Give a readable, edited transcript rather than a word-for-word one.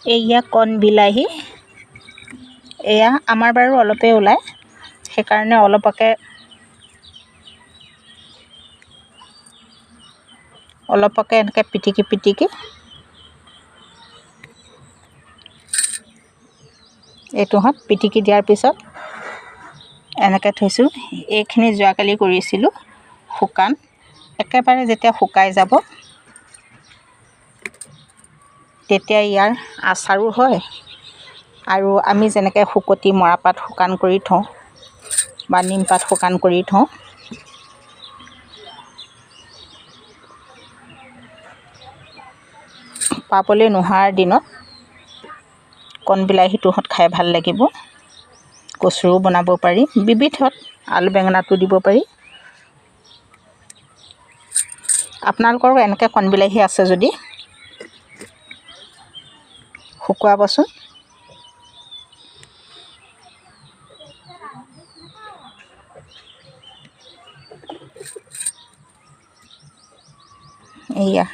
এয়া কণ বিলাহী, এয়া আমাৰ বাৰু অলপেই ওলায়, সেইকাৰণে অলপকে এনেকৈ পিটিকি এইটোহঁত পিটিকি দিয়াৰ পিছত এনেকৈ থৈছোঁ। এইখিনি যোৱাকালি কৰিছিলোঁ শুকান, একেবাৰে যেতিয়া শুকাই যাব তেতিয়া ইয়াৰ আচাৰো হয়, আৰু আমি যেনেকৈ শুকতি মৰাপাট শুকান কৰি থওঁ বা নিমপাত শুকান কৰি থওঁ, পাবলৈ নোহোৱাৰ দিনত কণ বিলাহীটোহঁত খাই ভাল লাগিব। কচুও বনাব পাৰি, বিবিধত আলু বেঙেনাটো দিব পাৰি। আপোনালোকৰো এনেকৈ কণ বিলাহী আছে যদি শুকুৱাবচোন। এয়া